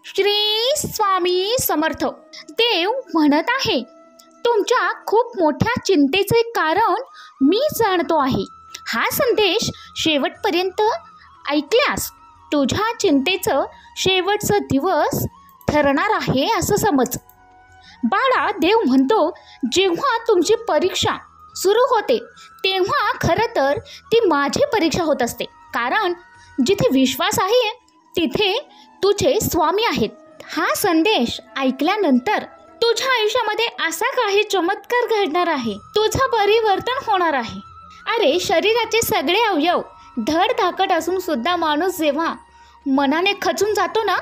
श्री स्वामी समर्थ. देव म्हणत आहे, तुमच्या खूप मोठ्या चिंतेचे कारण मी जाणतो आहे. हा संदेश शेवटपर्यंत ऐकल्यास तुझ्या चिंतेचं शेवटचा दिवस ठरणार आहे असं समज. बाळा, देव म्हणतो, जेव्हा तुमची परीक्षा सुरू होते तेव्हा खरं तर ती माझी परीक्षा होत असते. कारण जिथे विश्वास आहे तिथे तुझे स्वामी आहेत. हा संदेश ऐकल्यानंतर तुझ्या आयुष्यामध्ये असा काही चमत्कार घडणार आहे. तुझं परिवर्तन होणार आहे. अरे, शरीराचे सगळे अवयव धडधाकट असून सुद्धा माणूस जेव्हा मनाने खचून जातो ना,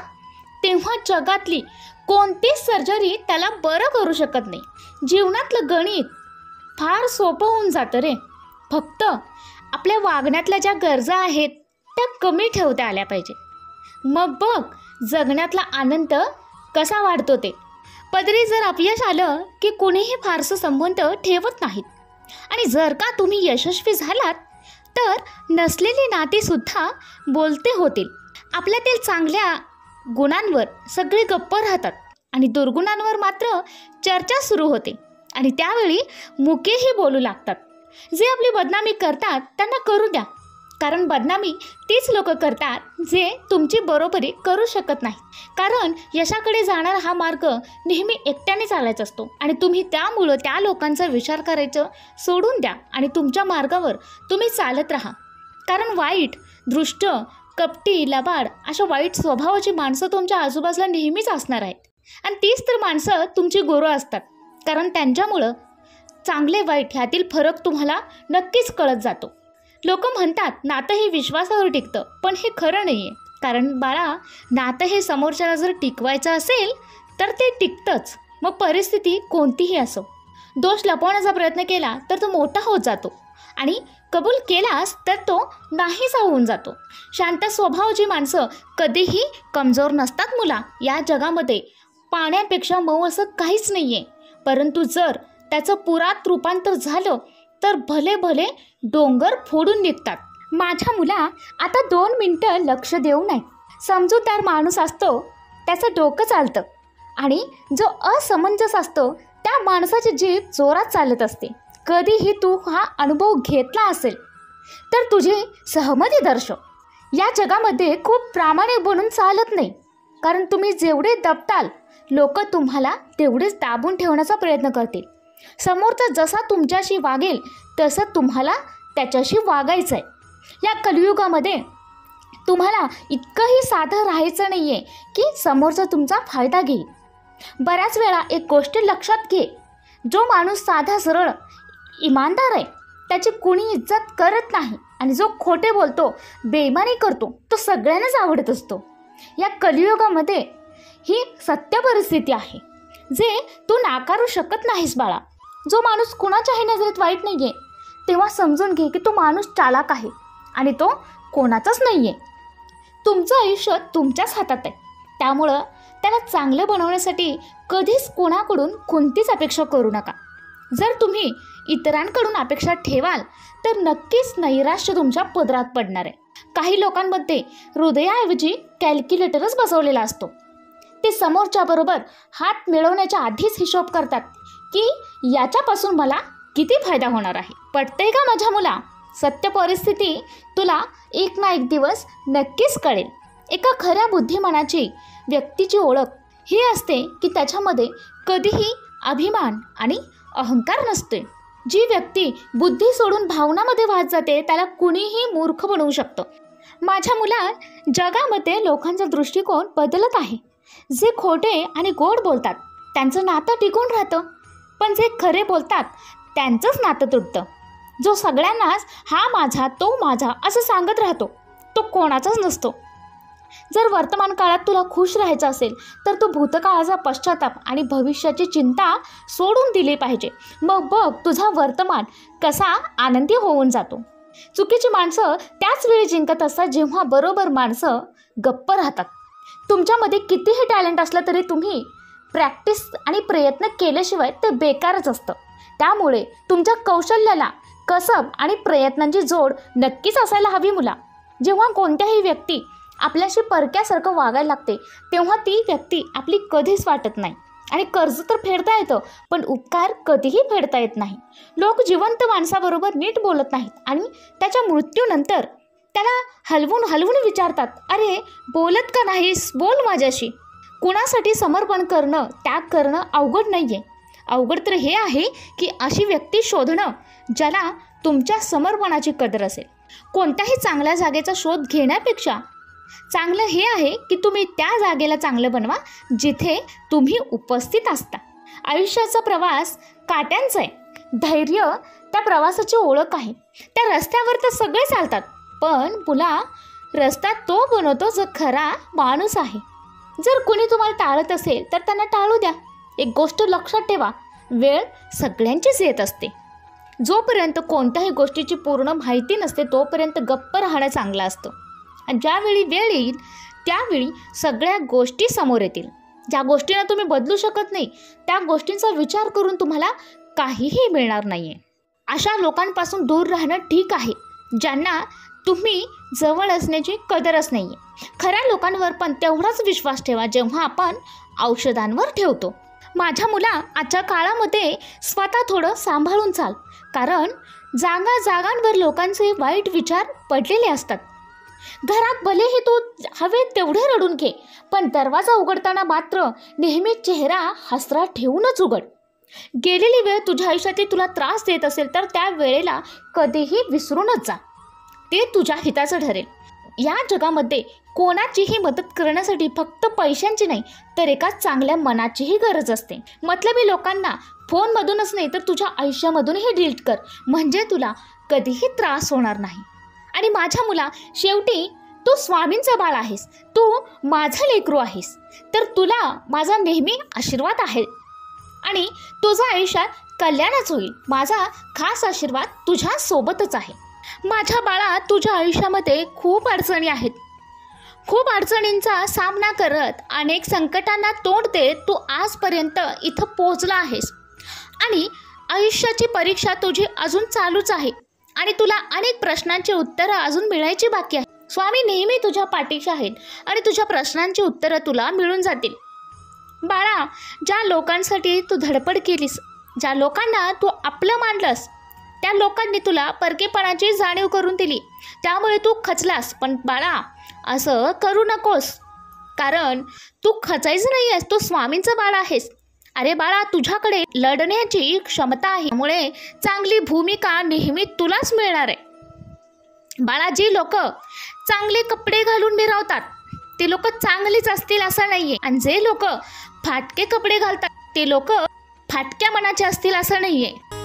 तेव्हा जगातली कोणतीच सर्जरी त्याला बरं करू शकत नाही. जीवनातलं गणित फार सोपं होऊन जातं रे. फक्त आपल्या वागण्यातल्या ज्या गरजा आहेत त्या कमी ठेवता आल्या पाहिजे. मग बघ जगण्यातला आनंद कसा वाढतो ते. पदरी जर अपयश आलं की कोणीही फारसं संबंध ठेवत नाहीत. आणि जर का तुम्ही यशस्वी झालात तर नसलेली नातीसुद्धा बोलते होतील. आपल्यातील चांगल्या गुणांवर सगळे गप्प राहतात आणि दुर्गुणांवर मात्र चर्चा सुरू होते. आणि त्यावेळी मुकेही बोलू लागतात. जे आपली बदनामी करतात त्यांना करू द्या. कारण बदनामी तीच लोक करतात जे तुमची बरोबरी करू शकत नाही. कारण यशाकडे जाणारा हा मार्ग नेहमी एकट्याने चालायचा असतो. आणि तुम्ही त्यामुळं त्या लोकांचा विचार करायचं सोडून द्या आणि तुमच्या मार्गावर तुम्ही चालत राहा. कारण वाईट, दृष्ट, कपटी, लबाड अशा वाईट स्वभावाची माणसं तुमच्या आजूबाजूला नेहमीच असणार आहेत. आणि तीच तर माणसं तुमची गुरु असतात. कारण त्यांच्यामुळं चांगले वाईट ह्यातील फरक तुम्हाला नक्कीच कळत जातो. लोक म्हणतात नातं हे विश्वासावर टिकतं, पण हे खरं नाही आहे. कारण बाळा, नातं हे समोरच्याला जर टिकवायचं असेल तर ते टिकतंच, मग परिस्थिती कोणतीही असो. दोष लपवण्याचा प्रयत्न केला तर तो मोठा होत जातो आणि कबूल केलास तर तो नाहीसा होऊन जातो. शांत स्वभावाची माणसं कधीही कमजोर नसतात मुला. या जगामध्ये पाण्यापेक्षा मऊ असं काहीच नाही आहे. परंतु जर त्याचं पुरात रूपांतर झालं तर भले भले डोंगर फोडून निघतात. माझ्या मुला, आता 2 मिनटं लक्ष देऊ नये. समजूतदार माणूस असतो त्याचं डोकं चालतं आणि जो असमंजस असतो त्या माणसाची जीभ जोरात चालत असते. कधीही तू हा अनुभव घेतला असेल तर तुझी सहमती दर्शव. या जगामध्ये खूप प्रामाणिक बनून चालत नाही. कारण तुम्ही जेवढे दबताल लोक तुम्हाला तेवढेच दाबून ठेवण्याचा प्रयत्न करतील. समोरचा जसा तुमच्याशी वागेल तसं तुम्हाला त्याच्याशी वागायचं आहे. या कलियुगामध्ये तुम्हाला इतकंही साधं राहायचं नाही आहे की समोरचा तुमचा फायदा घेईल. बऱ्याच वेळा एक गोष्ट लक्षात घे, जो माणूस साधा सरळ इमानदार आहे त्याची कुणी इज्जत करत नाही. आणि जो खोटे बोलतो, बेईमानी करतो, तो सगळ्यांनाच आवडत असतो. या कलियुगामध्ये ही सत्य परिस्थिती आहे जे तू नाकारू शकत नाहीस बाळा. जो माणूस कुणाच्याही नजरेत वाईट नाही आहे तेव्हा समजून घे की तो माणूस चालाक आहे आणि तो कोणाचाच नाही आहे. तुमचं आयुष्य तुमच्याच हातात आहे. त्यामुळं त्याला चांगलं बनवण्यासाठी कधीच कोणाकडून कोणतीच अपेक्षा करू नका. जर तुम्ही इतरांकडून अपेक्षा ठेवाल तर नक्कीच नैराश्य तुमच्या पदरात पडणार आहे. काही लोकांमध्ये हृदयाऐवजी कॅल्क्युलेटरच बसवलेला असतो. ते समोरच्याबरोबर हात मिळवण्याच्या आधीच हिशोब करतात की याच्यापासून मला किती फायदा होणार आहे. पटतंय का माझ्या मुला? सत्य परिस्थिती तुला एक ना एक दिवस नक्कीच कळेल. एका खऱ्या बुद्धिमानाची व्यक्तीची ओळख ही असते की त्याच्यामध्ये कधीही अभिमान आणि अहंकार नसते. जी व्यक्ती बुद्धी सोडून भावनामध्ये वाहत जाते त्याला कुणीही मूर्ख बनवू शकतं. माझ्या मुला, जगामध्ये लोकांचा दृष्टिकोन बदलत आहे. जे खोटे आणि गोड बोलतात त्यांचं नातं टिकून राहतं, पण जे खरे बोलतात त्यांचंच नातं तुटतं. जो सगळ्यांनाच हा माझा, तो माझा असं सांगत राहतो तो कोणाचाच नसतो. जर वर्तमान काळात तुला खुश राहायचं असेल तर तू भूतकाळाचा पश्चाताप आणि भविष्याची चिंता सोडून दिली पाहिजे. मग बघ तुझा वर्तमान कसा आनंदी होऊन जातो. चुकीची माणसं त्याच वेळी जिंकत असतात जेव्हा बरोबर माणसं गप्प राहतात. तुमच्यामध्ये कितीही टॅलेंट असलं तरी तुम्ही प्रॅक्टिस आणि प्रयत्न केल्याशिवाय ते बेकारच असतं. त्यामुळे तुमच्या कौशल्याला कसब आणि प्रयत्नांची जोड नक्कीच असायला हवी मुला. जेव्हा कोणत्याही व्यक्ती आपल्याशी परक्यासारखं वागायला लागते तेव्हा ती व्यक्ती आपली कधीच वाटत नाही. आणि कर्ज तर फेडता येतं पण उपकार कधीही फेडता येत नाही. लोक जिवंत माणसाबरोबर नीट बोलत नाहीत आणि त्याच्या मृत्यूनंतर त्याला हलवून विचारतात, अरे बोलत का नाहीस, बोल माझ्याशी. कुणासाठी समर्पण करणं, त्याग करणं अवघड नाही आहे. अवघड तर हे आहे की अशी व्यक्ती शोधणं ज्याला तुमच्या समर्पणाची कदर असेल. कोणत्याही चांगल्या जागेचा शोध घेण्यापेक्षा चांगलं हे आहे की तुम्ही त्या जागेला चांगलं बनवा जिथे तुम्ही उपस्थित असता. आयुष्याचा प्रवास काट्यांचा आहे. धैर्य त्या प्रवासाची ओळख आहे. त्या रस्त्यावर तर सगळे चालतात पण मुला रस्ता तो बनवतो जो खरा माणूस आहे. जर कोणी तुम्हाला टाळत असेल तर त्यांना टाळू द्या. एक गोष्ट लक्षात ठेवा, वेळ सगळ्यांचीच येत असते. जोपर्यंत कोणत्याही गोष्टीची पूर्ण माहिती नसते तोपर्यंत गप्प राहणं चांगलं असतं. आणि ज्यावेळी वेळ येईल त्यावेळी सगळ्या गोष्टी समोर येतील. ज्या गोष्टींना तुम्ही बदलू शकत नाही त्या गोष्टींचा विचार करून तुम्हाला काहीही मिळणार नाही आहे. अशा लोकांपासून दूर राहणं ठीक आहे ज्यांना तुम्ही जवळ असण्याची कदरच नाही आहे. खऱ्या लोकांवर पण तेवढाच विश्वास ठेवा जेव्हा आपण औषधांवर ठेवतो. माझ्या मुला आजच्या काळामध्ये स्वतः थोडं सांभाळून चाल, कारण जागांवर लोकांचे वाईट विचार पडलेले असतात. घरात भलेही तू हवे तेवढे रडून घे पण दरवाजा उघडताना मात्र नेहमी चेहरा हसरा ठेवूनच उघड. गेलेली वेळ तुझ्या आयुष्यात तुला त्रास देत असेल तर त्या वेळेला कधीही विसरूनच जा. ते तुझ्या हिताचं ठरेल. या जगामध्ये कोणाचीही मदत करण्यासाठी फक्त पैशांची नाही तर एका चांगल्या मनाचीही गरज असते. मतलबी लोकांना फोनमधूनच नाही तर तुझ्या आयुष्यामधूनही डिलीट कर, म्हणजे तुला कधीही त्रास होणार नाही. आणि माझ्या मुला, शेवटी तू स्वामींचा बाळ आहेस, तू माझं लेकरू आहेस, तर तुला माझा नेहमी आशीर्वाद आहे आणि तुझं आयुष्यात कल्याणच होईल. माझा खास आशीर्वाद तुझ्या सोबतच आहे. माझ्या बाळा, तुझ्या आयुष्यामध्ये खूप अडचणी आहेत. खूप अडचणींचा सामना करत अनेक संकटांना तोंड देत तू आजपर्यंत इथं पोहोचला आहेस आणि आयुष्याची परीक्षा तुझी अजून चालूच आहे आणि तुला अनेक प्रश्नांची उत्तरं अजून मिळायची बाकी आहे. स्वामी नेहमी तुझ्या पाठीशी आहेत आणि तुझ्या प्रश्नांची उत्तरं तुला मिळून जातील. बाळा, ज्या लोकांसाठी तू धडपड केलीस, ज्या लोकांना तू आपलं मानलंस, त्या लोकांनी तुला परकेपणाची जाणीव करून दिली, त्यामुळे तू खचलास. पण बाळा, असं करू नकोस, कारण तू खचायचं नाही आहेस, तू स्वामींचं बाळ आहेस. अरे बाळा, तुझ्याकडे लढण्याची क्षमता आहे, त्यामुळे चांगली भूमिका नेहमी तुलाच मिळणार आहे. बाळा, जी लोक चांगले कपडे घालून मिरवतात ते लोक चांगलीच असतील असं नाही आहे, आणि जे लोक फाटके कपडे घालतात ते लोक फाटक्या मनाचे असतील असं नाही आहे.